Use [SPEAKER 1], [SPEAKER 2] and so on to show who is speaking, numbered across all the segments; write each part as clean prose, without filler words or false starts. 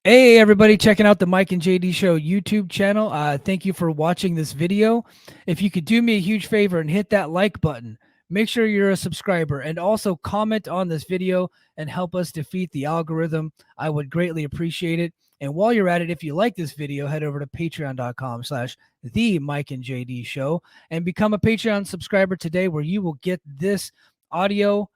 [SPEAKER 1] Hey, everybody, checking out the Mike and JD Show YouTube channel. Thank you for watching this video. If you could do me a huge favor and hit that like button, make sure you're a subscriber, and also comment on this video and help us defeat the algorithm. I would greatly appreciate it. And while you're at it, if you like this video, head over to patreon.com/the Mike and JD Show and become a Patreon subscriber today, where you will get this audio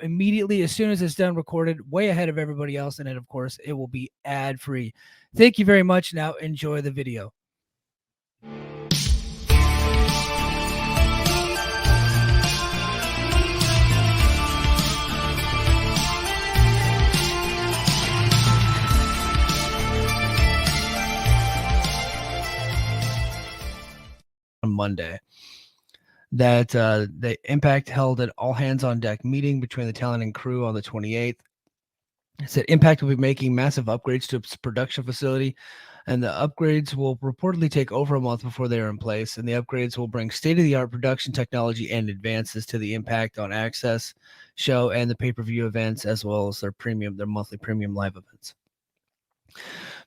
[SPEAKER 1] immediately as soon as it's done recorded, way ahead of everybody else. And then, of course, it will be ad free. Thank you very much. Now, enjoy the video. On Monday, that the Impact held an all hands on deck meeting between the talent and crew on the 28th. It said Impact will be making massive upgrades to its production facility, and the upgrades will reportedly take over a month before they are in place. And the upgrades will bring state-of-the-art production technology and advances to the Impact on Access show and the pay-per-view events, as well as their monthly premium live events.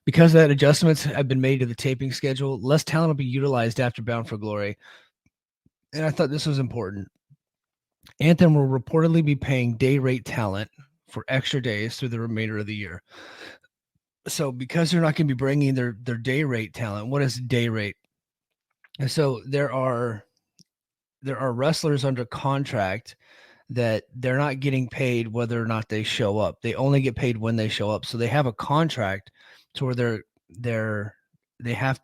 [SPEAKER 1] Because that adjustments have been made to the taping schedule, less talent will be utilized after Bound for Glory. And I thought this was important. Anthem will reportedly be paying day rate talent for extra days through the remainder of the year. So because they're not going to be bringing their day rate talent, what is day rate? So there are wrestlers under contract that they're not getting paid whether or not they show up. They only get paid when they show up. So they have a contract to where they have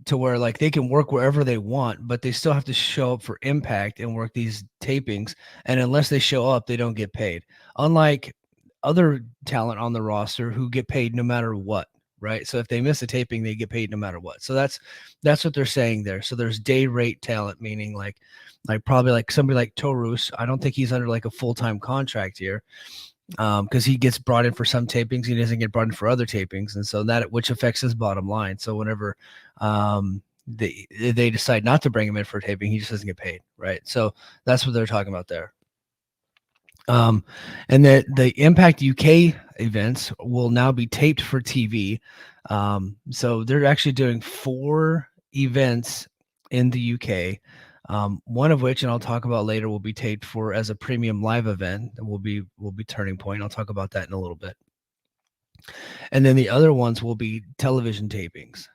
[SPEAKER 1] to where like they can work wherever they want, but they still have to show up for Impact and work these tapings. And unless they show up, they don't get paid. Unlike other talent on the roster who get paid no matter what, right? So if they miss a taping, they get paid no matter what. So that's what they're saying there. So there's day rate talent, meaning like probably like somebody like Torus. I don't think he's under like a full-time contract here, because he gets brought in for some tapings, he doesn't get brought in for other tapings, and so that which affects his bottom line. So whenever they decide not to bring him in for a taping, he just doesn't get paid, right? So that's what they're talking about there. And the Impact UK events will now be taped for TV. So they're actually doing 4 events in the UK. One of which, and I'll talk about later, will be taped for as a premium live event. That will be Turning Point. I'll talk about that in a little bit. And then the other ones will be television tapings.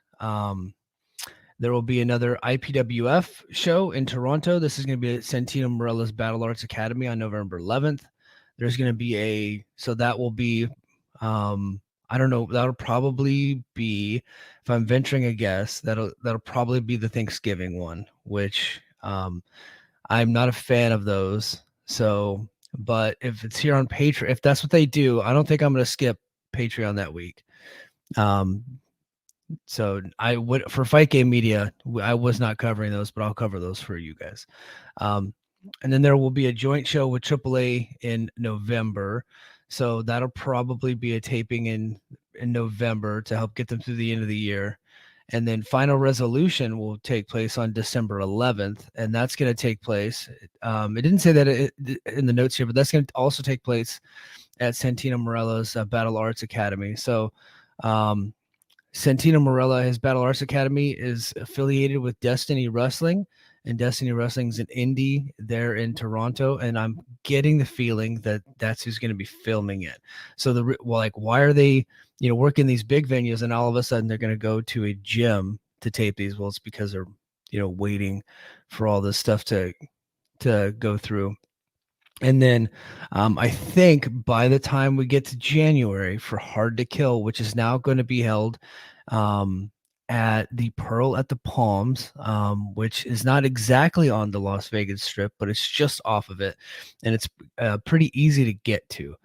[SPEAKER 1] There will be another IPWF show in Toronto. This is going to be at Santino Marella's Battle Arts Academy on November 11th. There's going to be that will be, I don't know, that'll probably be, if I'm venturing a guess, that'll probably be the Thanksgiving one, which I'm not a fan of those. So, but if it's here on Patreon, if that's what they do, I don't think I'm going to skip Patreon that week. So I would, for Fight Game Media, I was not covering those, but I'll cover those for you guys. And then there will be a joint show with AAA in November. So that'll probably be a taping in November to help get them through the end of the year. And then Final Resolution will take place on December 11th, and that's going to take place. It didn't say that in the notes here, but that's going to also take place at Santino Marella's Battle Arts Academy. So Santino Marella, his Battle Arts Academy is affiliated with Destiny Wrestling, and Destiny Wrestling's an indie there in Toronto, and I'm getting the feeling that that's who's going to be filming it. So why are they, working these big venues, and all of a sudden they're going to go to a gym to tape these? Well, it's because they're, waiting for all this stuff to go through. And then I think by the time we get to January for Hard to Kill, which is now going to be held at the Pearl at the Palms, which is not exactly on the Las Vegas Strip, but it's just off of it. And it's pretty easy to get to.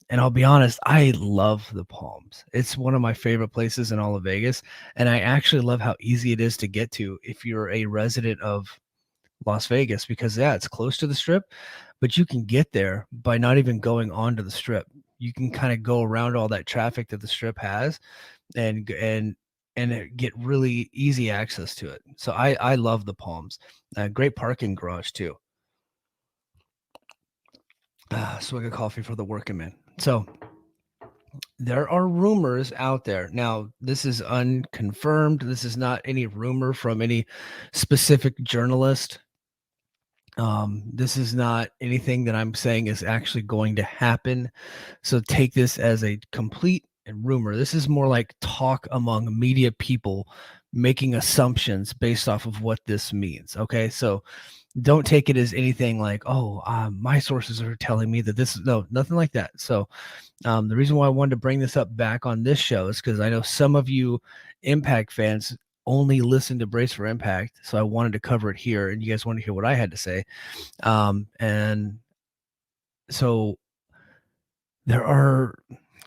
[SPEAKER 1] And I'll be honest, I love the Palms. It's one of my favorite places in all of Vegas. And I actually love how easy it is to get to if you're a resident of Las Vegas, because it's close to the Strip, but you can get there by not even going onto the Strip. You can kind of go around all that traffic that the Strip has and get really easy access to it. So I love the Palms. Great parking garage too. Swig of coffee for the working man. So there are rumors out there. Now, this is unconfirmed. This is not any rumor from any specific journalist. This is not anything that I'm saying is actually going to happen. So take this as a complete rumor. This is more like talk among media people making assumptions based off of what this means. Okay. So don't take it as anything like, oh, my sources are telling me that this is no, nothing like that. So the reason why I wanted to bring this up back on this show is because I know some of you Impact fans only listen to Brace for Impact. So I wanted to cover it here and you guys want to hear what I had to say. And so there are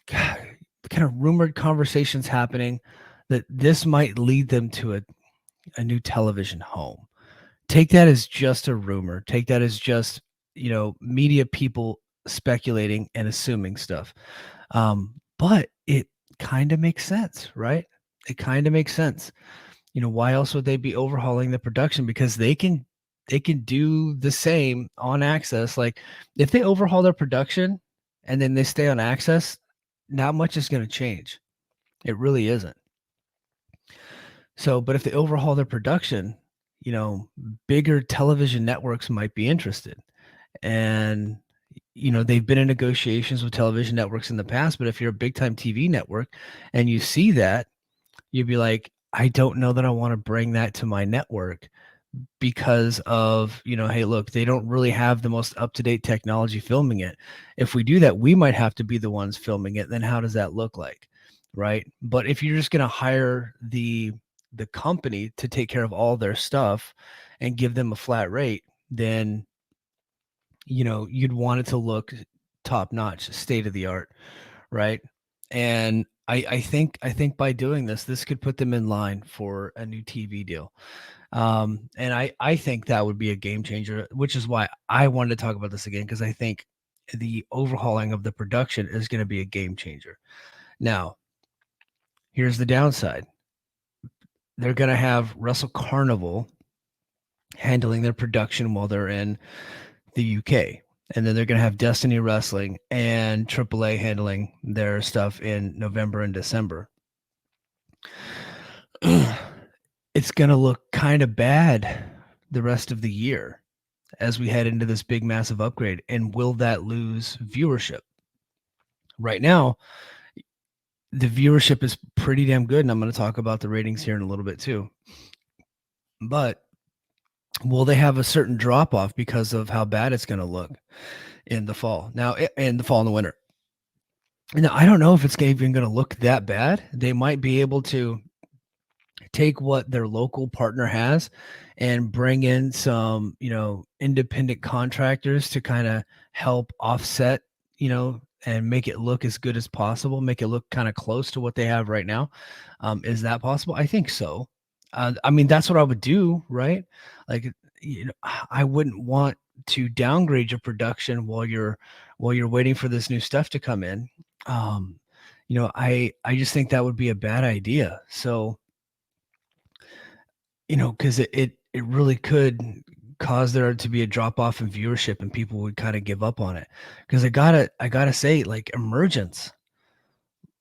[SPEAKER 1] kind of rumored conversations happening that this might lead them to a new television home. Take that as just a rumor. Take that as just, media people speculating and assuming stuff. But it kind of makes sense, right? It kind of makes sense. Why else would they be overhauling the production? Because they can do the same on Access. Like if they overhaul their production and then they stay on Access, not much is going to change. It really isn't. So, but if they overhaul their production, bigger television networks might be interested. And, they've been in negotiations with television networks in the past, but if you're a big time TV network and you see that, you'd be like, I don't know that I want to bring that to my network because of, hey, look, they don't really have the most up-to-date technology filming it. If we do that, we might have to be the ones filming it. Then how does that look like? Right. But if you're just going to hire the company to take care of all their stuff and give them a flat rate, then you'd want it to look top notch, state of the art, right? And I think by doing this could put them in line for a new TV deal. And I think that would be a game changer, which is why I wanted to talk about this again, because I think the overhauling of the production is going to be a game changer. Now, here's the downside. They're going to have Russell Carnival handling their production while they're in the UK. And then they're going to have Destiny Wrestling and AAA handling their stuff in November and December. It's going to look kind of bad the rest of the year as we head into this big, massive upgrade. And will that lose viewership? Right now, the viewership is pretty damn good. And I'm going to talk about the ratings here in a little bit too. But will they have a certain drop off because of how bad it's going to look in the fall? Now, in the fall and the winter. Now, I don't know if it's even going to look that bad. They might be able to take what their local partner has and bring in some, independent contractors to kind of help offset, and make it look as good as possible, make it look kind of close to what they have right now. Is that possible? I think so. I mean, that's what I would do, right? Like, I wouldn't want to downgrade your production while you're waiting for this new stuff to come in. I just think that would be a bad idea. So, because it really could cause there to be a drop off in viewership and people would kind of give up on it. Because I gotta say, like, Emergence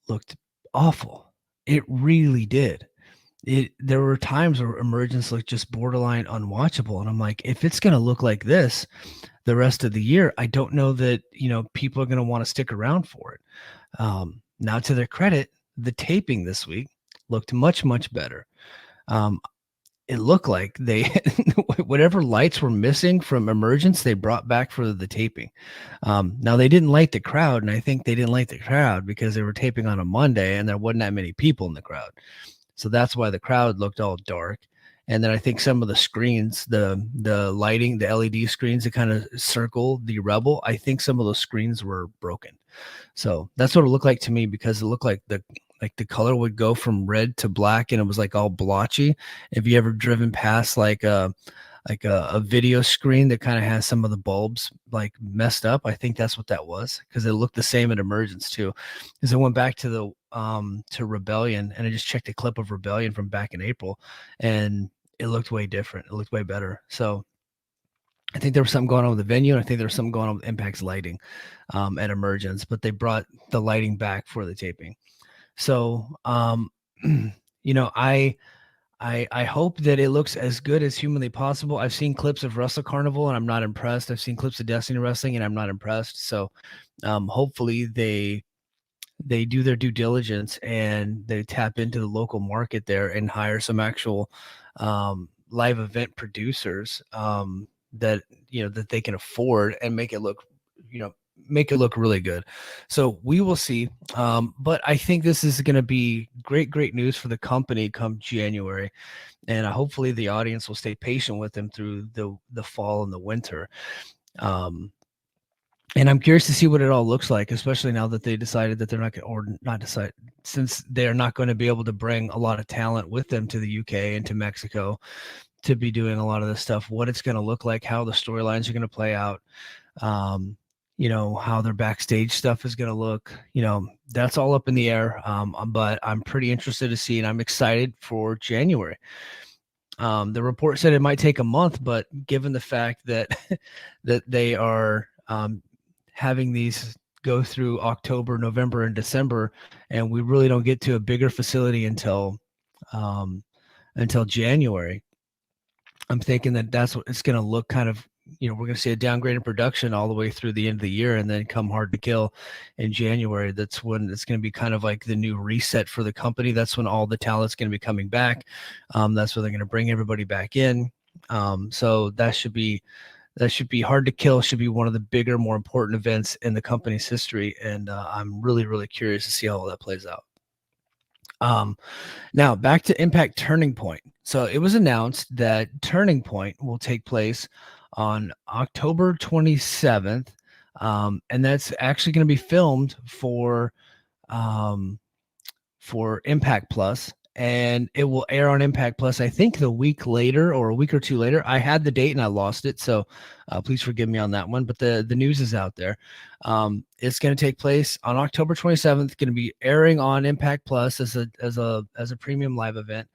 [SPEAKER 1] looked awful. It really did. There were times where Emergence looked just borderline unwatchable, and I'm like, if it's gonna look like this the rest of the year, I don't know that people are gonna want to stick around for it. Now, to their credit, the taping this week looked much better. It looked like they whatever lights were missing from Emergence, they brought back for the taping. Now they didn't light the crowd, and I think they didn't light the crowd because they were taping on a Monday and there wasn't that many people in the crowd. So that's why the crowd looked all dark. And then I think some of the screens, the lighting, the LED screens that kind of circle the Rebel, I think some of those screens were broken. So that's what it looked like to me, because it looked like the color would go from red to black and it was like all blotchy. If you ever driven past like a video screen that kind of has some of the bulbs like messed up, I think that's what that was, because it looked the same at Emergence too. Because I went back to the to Rebellion and I just checked a clip of Rebellion from back in April and it looked way different. It looked way better. So I think there was something going on with the venue, and I think there was something going on with Impact's lighting at Emergence, but they brought the lighting back for the taping. So, you know, I hope that it looks as good as humanly possible. I've seen clips of Wrestle Carnival and I'm not impressed. I've seen clips of Destiny Wrestling and I'm not impressed. So, hopefully they do their due diligence and they tap into the local market there and hire some actual live event producers that that they can afford and make it look make it look really good. So we will see. But I think this is going to be great news for the company come January, and hopefully the audience will stay patient with them through the fall and the winter. And I'm curious to see what it all looks like, especially now that they decided that they're not going or not decide since they're not going to be able to bring a lot of talent with them to the UK and to Mexico to be doing a lot of this stuff, what it's going to look like, how the storylines are going to play out, how their backstage stuff is going to look, that's all up in the air. But I'm pretty interested to see, and I'm excited for January. The report said it might take a month, but given the fact that that they are having these go through October, November, and December, and we really don't get to a bigger facility until January. I'm thinking that that's what it's going to look kind of, we're going to see a downgrade in production all the way through the end of the year and then come Hard to Kill in January. That's when it's going to be kind of like the new reset for the company. That's when all the talent's going to be coming back. That's when they're going to bring everybody back in. So that should be Hard to Kill, should be one of the bigger, more important events in the company's history. And I'm really, really curious to see how all that plays out. Now back to Impact Turning Point. So it was announced that Turning Point will take place on October 27th. And that's actually going to be filmed for Impact Plus, and it will air on Impact Plus, I think the week later or a week or two later. I had the date and I lost it, so please forgive me on that one, but the news is out there. It's going to take place on October 27th, going to be airing on Impact Plus as a premium live event.